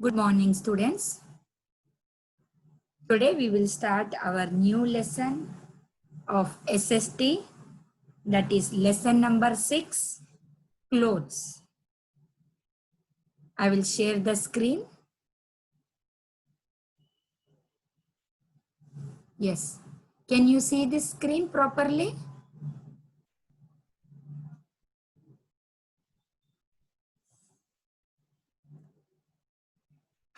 Good morning, students. Today we will start our new lesson of SST, that is lesson number 6, clothes. I will share the screen. Yes. Can you see this screen properly?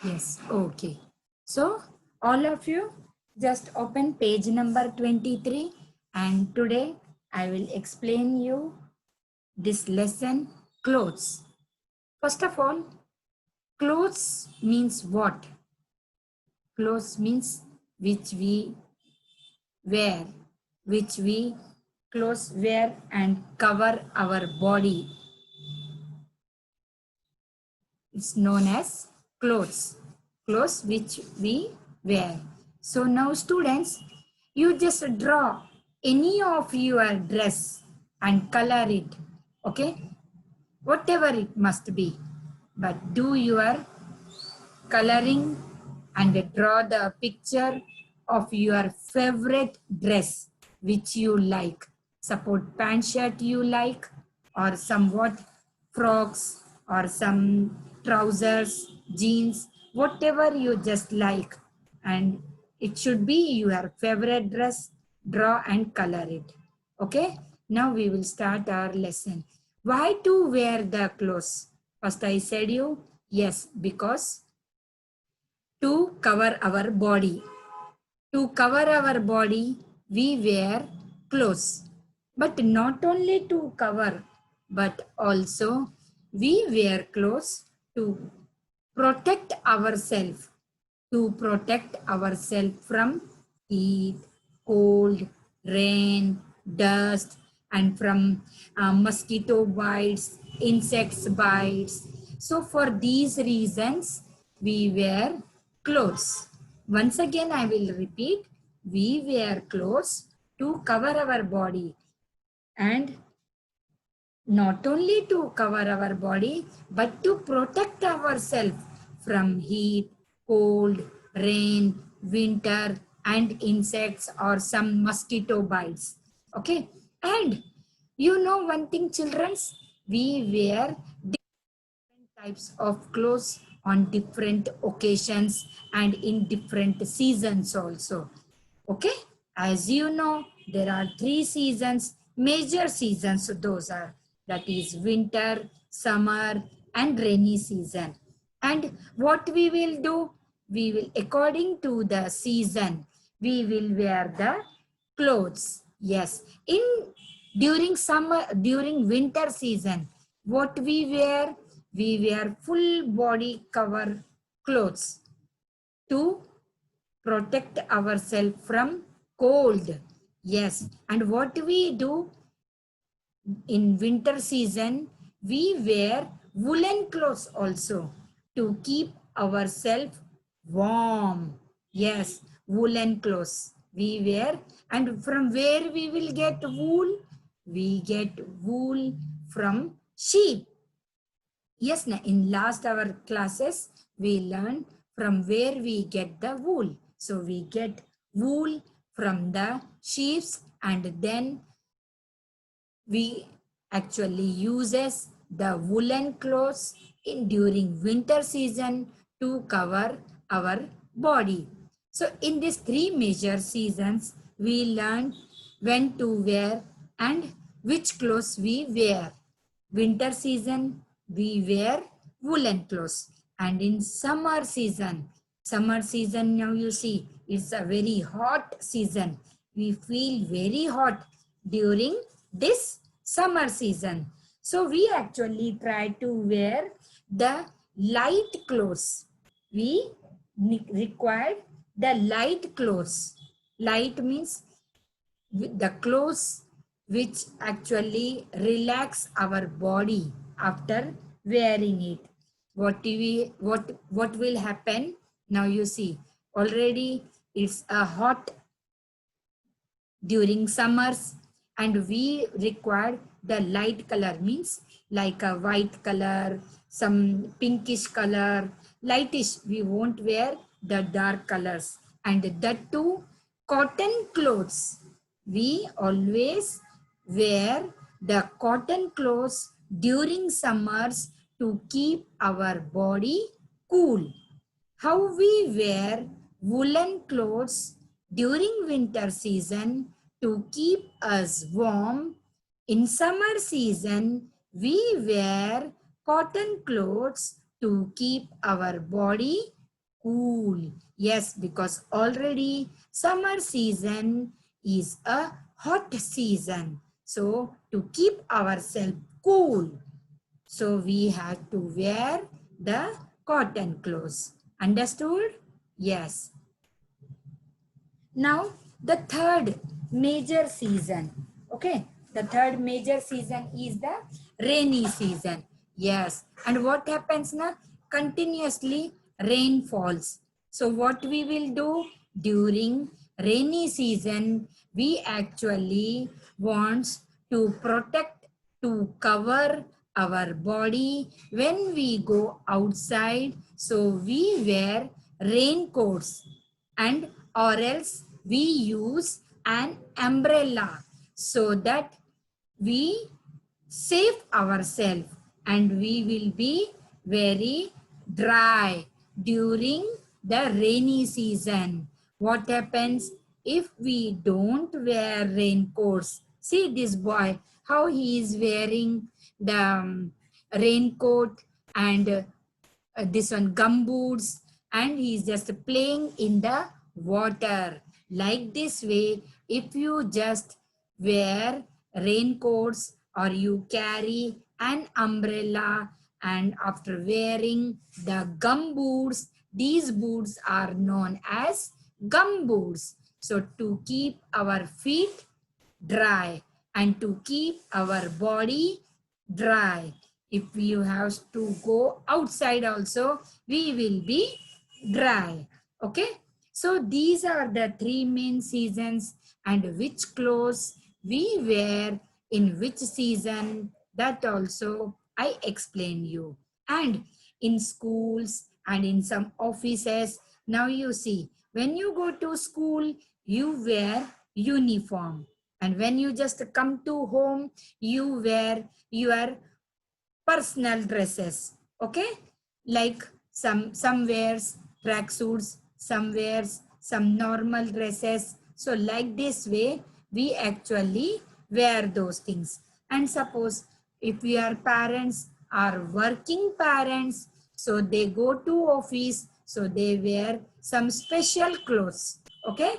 Yes. Okay. So, all of you just open page number 23, and today I will explain you this lesson, clothes. First of all, clothes means what? Clothes means which we wear, which we clothes wear and cover our body. It's known as clothes. Clothes which we wear. So now students, you just draw any of your dress and color it. Okay? Whatever it must be. But do your coloring and draw the picture of your favorite dress which you like. Suppose pant shirt you like, or somewhat frocks, or some trousers, jeans, whatever you just like. And it should be your favorite dress. Draw and color it. Okay. Now we will start our lesson. Why to wear the clothes? First I said you, yes, because to cover our body. To cover our body, we wear clothes. But not only to cover, but also we wear clothes to protect ourselves. To protect ourselves from heat, cold, rain, dust, and from mosquito bites, insects bites. So for these reasons, we wear clothes. Once again, I will repeat, we wear clothes to cover our body, and not only to cover our body, but to protect ourselves from heat, cold, rain, winter, and insects or some mosquito bites. Okay. And you know one thing, children, we wear different types of clothes on different occasions and in different seasons also. Okay. As you know, there are 3 seasons, major seasons. Those are, that is winter, summer, and rainy season. And what we will do, we will, according to the season, we will wear the clothes. Yes. During summer, during winter season, what we wear? We wear full body cover clothes to protect ourselves from cold. Yes. And what we do in winter season, we wear woolen clothes also to keep ourselves warm. Yes, woolen clothes we wear. And from where we will get wool? We get wool from sheep. Yes, in last our classes, we learned from where we get the wool. So we get wool from the sheep, and then we actually uses the woolen clothes in during winter season to cover our body. So in these 3 major seasons, we learn when to wear and which clothes we wear. Winter season, we wear woolen clothes. And in summer season, now you see, it's a very hot season. We feel very hot during this summer season. So we actually try to wear the light clothes. We require the light clothes. Light means the clothes which actually relax our body after wearing it. What will happen? Now you see, already it's a hot during summers, and we required the light color, means like a white color, some pinkish color, lightish. We won't wear the dark colors. And that too, cotton clothes. We always wear the cotton clothes during summers to keep our body cool. How we wear woolen clothes during winter season to keep us warm. In summer season, we wear cotton clothes to keep our body cool. Yes, because already summer season is a hot season. So to keep ourselves cool, so we have to wear the cotton clothes. Understood? Yes. Now the third major season. Okay. The third major season is the rainy season. Yes. And what happens now? Continuously rain falls. So what we will do during rainy season, we actually wants to protect, to cover our body when we go outside. So we wear raincoats, and or else we use an umbrella so that we save ourselves, and we will be very dry during the rainy season. What happens if we don't wear raincoats? See this boy, how he is wearing the raincoat and this one gumboots, and he is just playing in the water. Like this way, if you just wear raincoats or you carry an umbrella, and after wearing the gum boots, these boots are known as gum boots. So to keep our feet dry and to keep our body dry, if you have to go outside also, we will be dry. Okay. So these are the three main seasons, and which clothes we wear in which season, that also I explain you. And in schools and in some offices, now you see, when you go to school, you wear uniform. And when you just come to home, you wear your personal dresses. Okay, like some wears track suits, some wears some normal dresses. So like this way we actually wear those things. And suppose if your parents are working parents, so they go to office, so they wear some special clothes. Okay,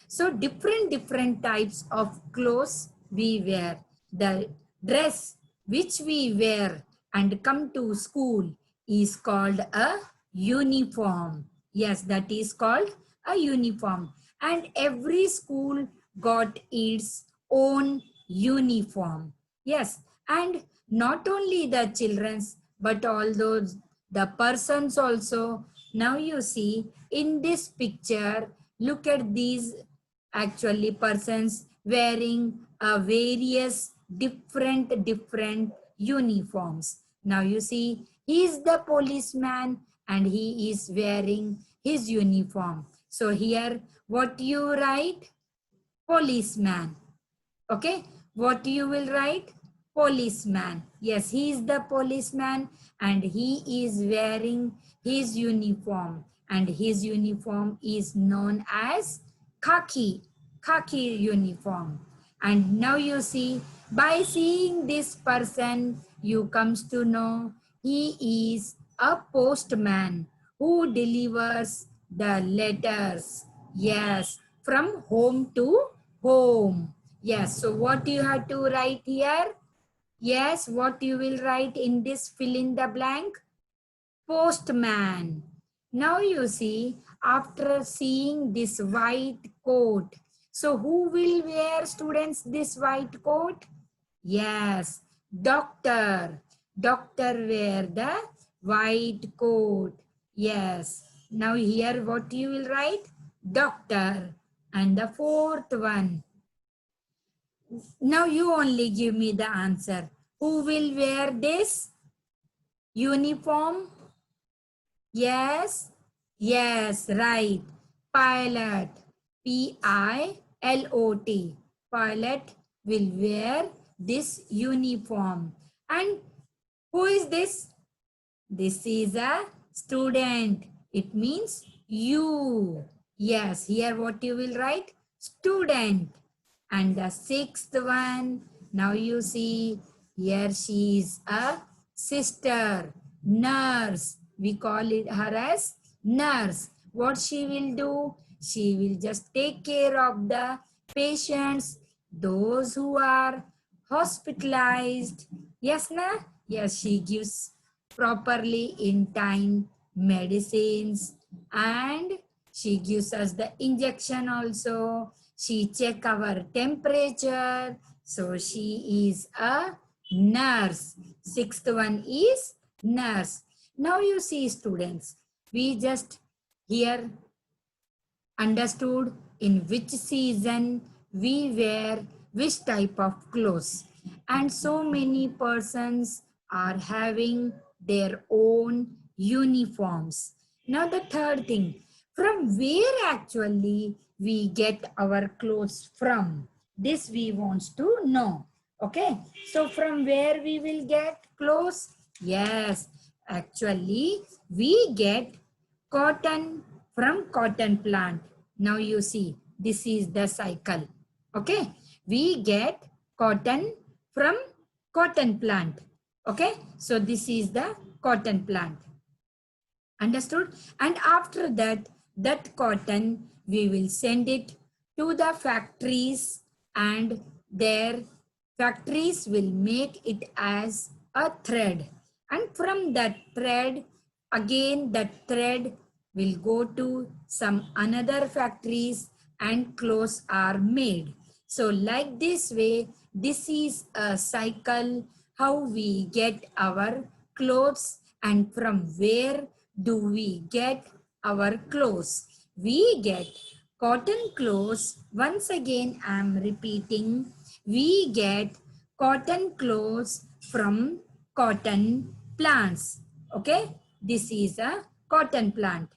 so different types of clothes we wear. The dress which we wear and come to school is called a uniform. Yes, that is called a uniform. And every school got its own uniform. Yes, and not only the children's, but all those the persons also. Now you see in this picture, look at these actually persons wearing various different uniforms. Now you see, he is the policeman and he is wearing his uniform. So here, what you write? Policeman. Okay, what you will write? Policeman. Yes, he is the policeman and he is wearing his uniform, and his uniform is known as khaki uniform. And now you see, by seeing this person, you comes to know he is a postman who delivers the letters. Yes, from home to home. Yes, so what you have to write here? Yes, what you will write in this fill in the blank? Postman. Now you see, after seeing this white coat, so who will wear, students, this white coat? Yes, doctor. Doctor wear the white coat. Yes. Now here what you will write? Doctor. And the fourth one, Now you only give me the answer. Who will wear this uniform? Yes, yes, right. Pilot, Pilot. Pilot will wear this uniform. And who is this? This is a student. It means you. Yes, here what you will write? Student. And the sixth one, now you see, here she is a sister, nurse. We call it her as nurse. What she will do? She will just take care of the patients, those who are hospitalized. Yes, na? Yes, she gives properly in time medicines, and she gives us the injection also. She check our temperature. So she is a nurse. Sixth one is nurse. Now you see, students, we just here understood in which season we wear which type of clothes. And so many persons are having their own uniforms. Now the third thing, from where actually we get our clothes from? This we want to know. Okay, so from where we will get clothes? Yes, actually we get cotton from cotton plant. Now you see, this is the cycle. Okay, we get cotton from cotton plant. Okay, so this is the cotton plant. Understood? And after that, that cotton, we will send it to the factories, and their factories will make it as a thread. And from that thread, again that thread will go to some another factories and clothes are made. So like this way, this is a cycle how we get our clothes, and from where do we get our clothes? We get cotton clothes. Once again, I am repeating. We get cotton clothes from cotton plants. Okay, this is a cotton plant.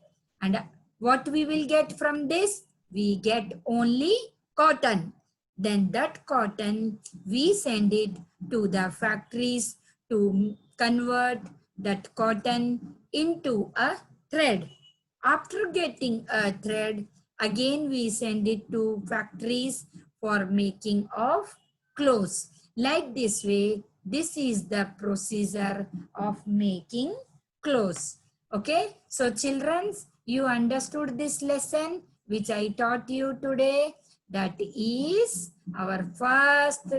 And what we will get from this? We get only cotton. Then that cotton, we send it to the factories to convert that cotton into a thread. After getting a thread, again we send it to factories for making of clothes. Like this way, this is the procedure of making clothes. Okay, so children, you understood this lesson which I taught you today. That is our first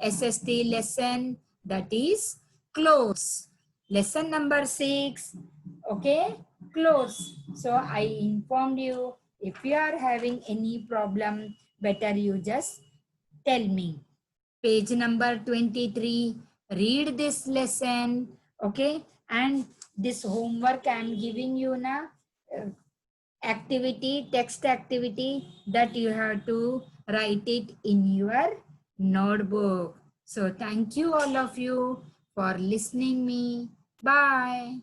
SST lesson, that is clothes. Lesson number 6, okay, clothes. So I informed you, if you are having any problem, better you just tell me. Page number 23, read this lesson, okay, and this homework I am giving you now, activity, text activity, that you have to write it in your notebook. So thank you all of you for listening me. Bye.